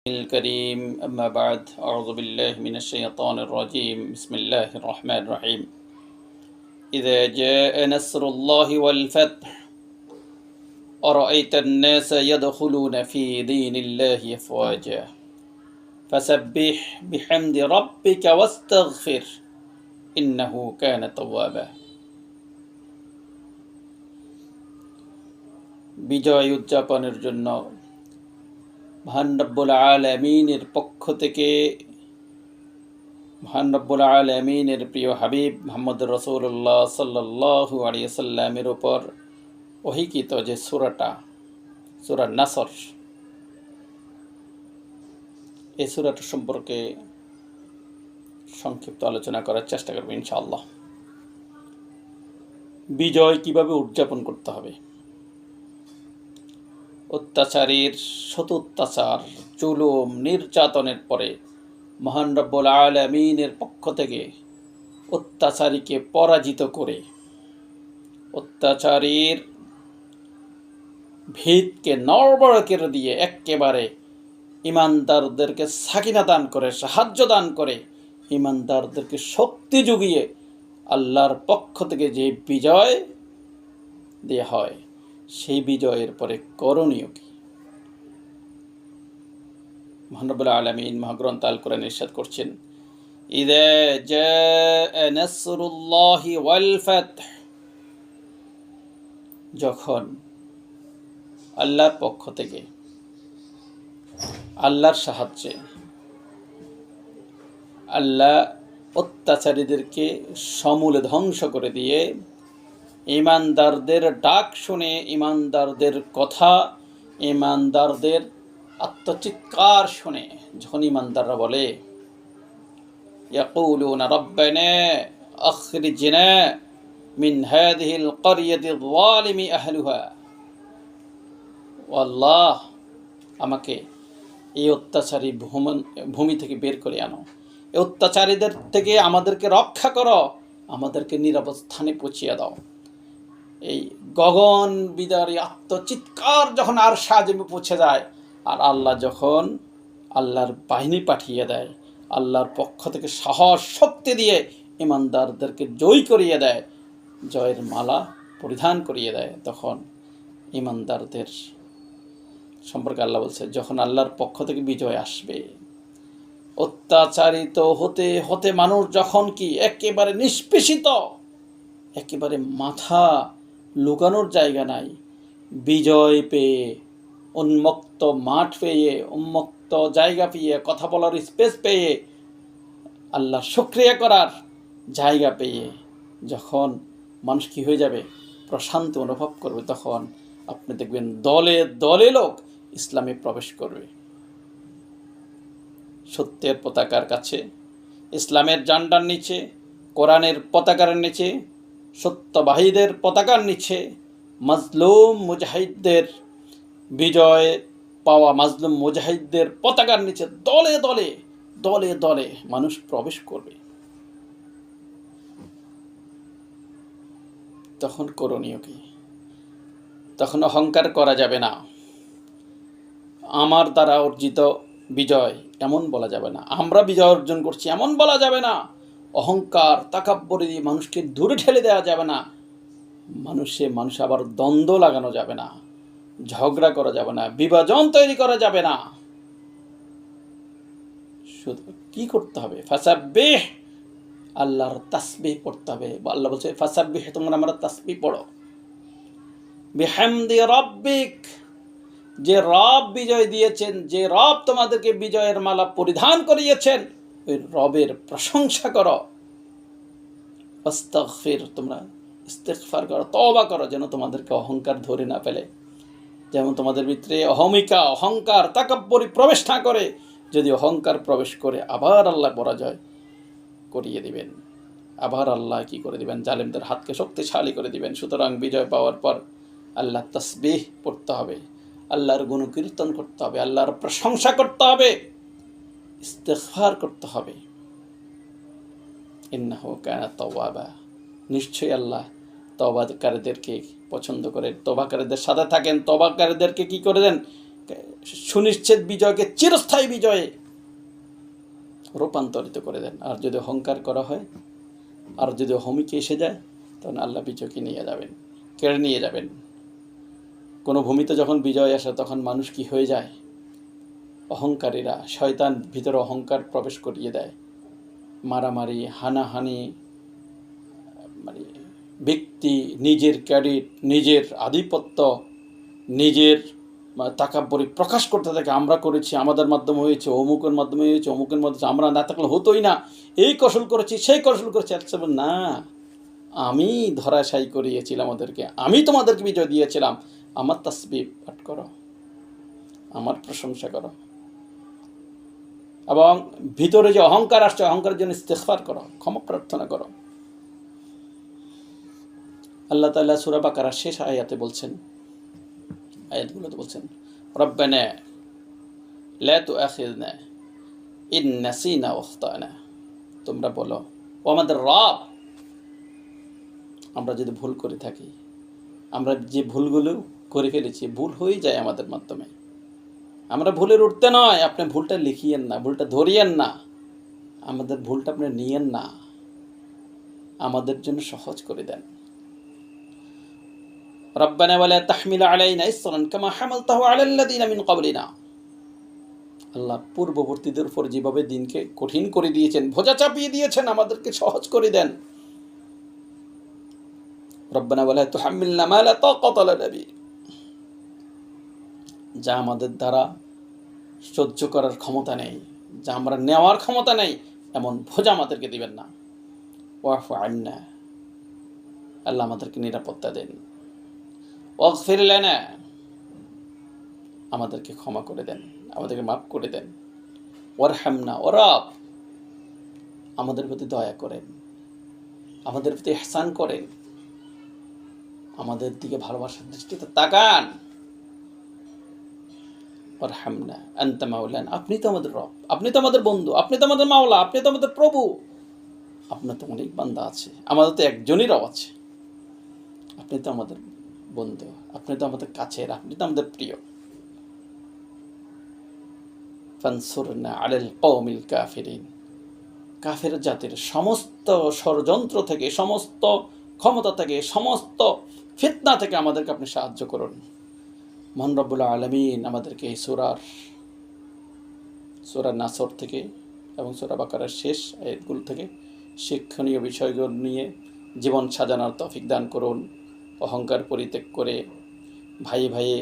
الكريم أما بعد أعوذ بالله من الشيطان الرجيم بسم الله الرحمن الرحيم إذا جاء نصر الله والفتح أرأيت الناس يدخلون في دين الله أفواجا فسبح بحمد ربك واستغفر إنه كان توابا বিজয় উদযাপনের জন্য মহান রব্বুল আলামিনের পক্ষ থেকে মহান রব্বুল আলামিনের প্রিয় হাবিব মুহাম্মদ রাসূলুল্লাহ সাল্লাল্লাহু আলাইহি ওয়াসাল্লামের উপর ওহীকৃত যে সূরাটা সূরা নাসর, এই সূরাটা সম্পর্কে সংক্ষিপ্ত আলোচনা করার চেষ্টা করব ইনশাআল্লাহ। বিজয় কিভাবে উদযাপন করতে হবে, অত্যাচারীর শত অত্যাচার জুলুম নির্যাতনের পরে মহান রব্বুল আলামিনের পক্ষ থেকে অত্যাচারীকে পরাজিত করে অত্যাচারীর ভিতকে নড়বড় করে দিয়ে একেবারে ইমানদারদেরকে সাকিনা দান করে, সাহায্য দান করে, ইমানদারদেরকে শক্তি জুগিয়ে আল্লাহর পক্ষ থেকে যে বিজয় দেয়া হয়, সেই বিজয়ের পরে করণীয় কি? মহান রব্বুল আলামিন মহাগ্রন্থ আল কোরআনে ইরশাদ করছেন, ইযা জাআ নাসরুল্লাহি ওয়াল ফাতহ, যখন আল্লাহর পক্ষ থেকে আল্লাহর সাহায্যে আল্লাহ অত্যাচারীদেরকে সমূলে ধ্বংস করে দিয়ে ইমানদারদের ডাক শুনে, ইমানদারদের কথা, ইমানদারদের আত্মচিৎকার শুনে যখন ইমানদাররা বলে ইয়াকুলুনা রব্বানা আখরিজনা মিন হাযিহিল ক্বরিয়াতি যালিমি আহলুহা, আল্লাহ আমাকে এই অত্যাচারী ভূমি থেকে বের করে আনো, এই অত্যাচারীদের থেকে আমাদেরকে রক্ষা করো, আমাদেরকে নিরাপদ স্থানে পৌঁছিয়ে দাও। এই গগন বিদারী আত্মচিৎকার যখন আর সাজমে পৌঁছে যায়, আর আল্লাহ যখন আল্লাহর বাহিনী পাঠিয়ে দেয়, আল্লাহর পক্ষ থেকে সাহস শক্তি দিয়ে ইমানদারদেরকে জয় করিয়ে দেয়, জয়ের মালা পরিধান করিয়ে দেয়, তখন ইমানদারদের সম্পর্কে আল্লাহ বলছে, যখন আল্লাহর পক্ষ থেকে বিজয় আসবে, অত্যাচারিত হতে হতে মানুষ যখন কি একেবারে নিষ্পেষিত, একেবারে মাথা লুকানোর জায়গা নাই, বিজয় পেয়ে, উন্মুক্ত মাঠ পেয়ে, উন্মুক্ত জায়গা পেয়ে, কথা বলার স্পেস পেয়ে, আল্লাহর শুকরিয়া করার জায়গা পেয়ে যখন মানুষ কি হয়ে যাবে, প্রশান্তি অনুভব করবে, তখন আপনি দেখবেন দলে দলে লোক ইসলামে প্রবেশ করবে। সত্যের পতাকার কাছে, ইসলামের জান্ডার নিচে, কোরআনের পতাকার নিচে, সত্যবাহীদের পতাকার নিচে, মাজলুম মুজাহিদদের বিজয় পাওয়া মাজলুম মুজাহিদদের পতাকার নিচে দলে দলে দলে দলে মানুষ প্রবেশ করবে। তখন করণীয় কি? তখন অহংকার করা যাবে না, আমার দ্বারা অর্জিত বিজয় এমন বলা যাবে না, আমরা বিজয় অর্জন করছি এমন বলা যাবে না, অহংকার তাকাব্বুরি দিয়ে মানুষকে দূরে ঠেলে দেওয়া যাবে না, মানুষ আবার দ্বন্দ্ব লাগানো যাবে না, ঝগড়া করা যাবে না, বিভাজন তৈরি করা যাবে না। শুধু কি করতে হবে? ফাসাব্বিহ, আল্লাহর তাসবিহ পড়তে হবে। আল্লাহ বলছে ফাসাব্বিহ, তোমরা আমরা তাসবিহ পড়ো। বিহামদি রাব্বিক, যে রব বিজয় দিয়েছেন, যে রব তোমাদেরকে বিজয়ের মালা পরিধান করিয়েছেন, ওই রবের প্রশংসা করো। আস্তাগফির, তোমরা ইস্তিগফার করো, তওবা করো, যেন তোমাদেরকে অহংকার ধরে না ফেলে, যেমন তোমাদের ভিতরে অহংকার তাকাব্বুরি প্রবেশ না করে। যদি অহংকার প্রবেশ করে, আবার আল্লাহ পরাজয় করিয়ে দিবেন, আবার আল্লাহ কি করে দিবেন, জালেমদের হাতকে শক্তিশালী করে দিবেন। সুতরাং বিজয় পাওয়ার পর আল্লাহ তাসবিহ পড়তে হবে, আল্লাহর গুণকীর্তন করতে হবে, আল্লাহর প্রশংসা করতে হবে, ইস্তিগফার করতে হবে। ইন্নাহু কানা তাওয়াবা, নিশ্চয়ই আল্লাহ তওবাকারীদেরকে পছন্দ করে, তওবাকারীদের সাথে থাকেন, তওবাকারীদেরকে কি করে দেন, সুনিশ্চিত বিজয়কে চিরস্থায়ী বিজয়ে রূপান্তরিত করে দেন। আর যদি অহংকার করা হয়, আর যদি অহমিকে এসে যায়, তখন আল্লাহ বিজয়কে নিয়ে যাবেন, কেড়ে নিয়ে যাবেন। কোনো ভূমিতে যখন বিজয় আসে তখন মানুষ কি হয়ে যায়? অহংকারীরা, শয়তান ভিতরে অহংকার প্রবেশ করিয়ে দেয়। মারামারি, হানাহানি, মানে ব্যক্তি নিজের ক্রেডিট, নিজের আধিপত্য, নিজের তাকাব্বরি প্রকাশ করতে থাকে। আমরা করেছি, আমাদের মাধ্যমে হয়েছে, অমুকের মাধ্যমে হয়েছে, অমুকের মাধ্যমে, আমরা না থাকলে হতোই না, এই কৌশল করেছি, সেই কৌশল করেছি। আচ্ছা না, আমি ধরাশায়ী করিয়েছিলাম ওদেরকে, আমি তোমাদেরকে বিজয় দিয়েছিলাম। আমার তাসবিহ পাঠ করো, আমার প্রশংসা করো, এবং ভিতরে যে অহংকার আসছে, অহংকারের জন্য ইস্তেগফার করো, ক্ষমা প্রার্থনা করো। আল্লাহ তাআলা সূরা বাকারার শেষ আয়াতে বলছেন, আয়াতগুলোতে বলছেন, রব্বানা লা তুআখিযনা ইন নাসিনা ওয়া আখতানা। তোমরা বলো, ও আমাদের রব, আমরা যদি ভুল করে থাকি, আমরা যে ভুলগুলো করে ফেলেছি, ভুল হয়ে যায় আমাদের মাধ্যমে, আমরা ভুলের উঠতে নয়, আপনি ভুলটা লিখিয়েন না, ভুলটা ধরিয়েন না, আমাদের ভুলটা আপনি নিয়েন না, আমাদের জন্য সহজ করে দেন। রব্বানা ওয়ালা তাহমিল আলাইনা ইসরান কামা হামালতাহু আলাল্লাযিনা মিন ক্বাবলিনা। আল্লাহ পূর্ববর্তীদের উপর যেভাবে দিনকে কঠিন করে দিয়েছেন, বোঝা চাপিয়ে দিয়েছেন, আমাদেরকে সহজ করে দেন। রব্বানা ওয়ালা তুহাম্মিলনা মা লা তাকাতা লানা বিহি, যা আমাদের দ্বারা সহ্য করার ক্ষমতা নেই, যা আমরা নেওয়ার ক্ষমতা নেই, এমন বোঝা আমাদেরকে দিবেন না। ওয়াফু আন্না, আল্লাহ আমাদেরকে নিরাপত্তা দেন। ওয়াগফির লানা, আমাদেরকে ক্ষমা করে দেন, আমাদেরকে মাফ করে দেন। ওয়ারহামনা, ও রব, আমাদের প্রতি দয়া করেন, আমাদের প্রতি ইহসান করেন, আমাদের দিকে ভালোবাসার দৃষ্টিতে তাকান। ওয়ারহামনা আনতা মাওলানা, আপনি তো আমাদের রব, আপনি তো আমাদের বন্ধু, আপনি তো আমাদের মাওলা, আপনি তো আমাদের প্রভু। আপনার তো অনেক বান্দা আছে, আমাদের তো একজনই রব আছে। আপনি তো আমাদের বন্ধু, আপনি তো আমাদের কাছের, আপনি তো আমাদের প্রিয়। ফানসুরনা আলাল কওমিল কাফিরিন, কাফের জাতির সমস্ত ষড়যন্ত্র থেকে, সমস্ত ক্ষমতা থেকে, সমস্ত ফিতনা থেকে আমাদেরকে আপনি সাহায্য করুন। মহান রব্বুল আলামিন আমাদেরকে এই সূরা নাসর থেকে এবং সূরা বাকারার শেষ আয়াতগুলো থেকে শিক্ষণীয় বিষয়গুলো নিয়ে জীবন সাজানোর তৌফিক দান করুন। অহংকার পরিত্যাগ করে ভাইয়ে ভাইয়ে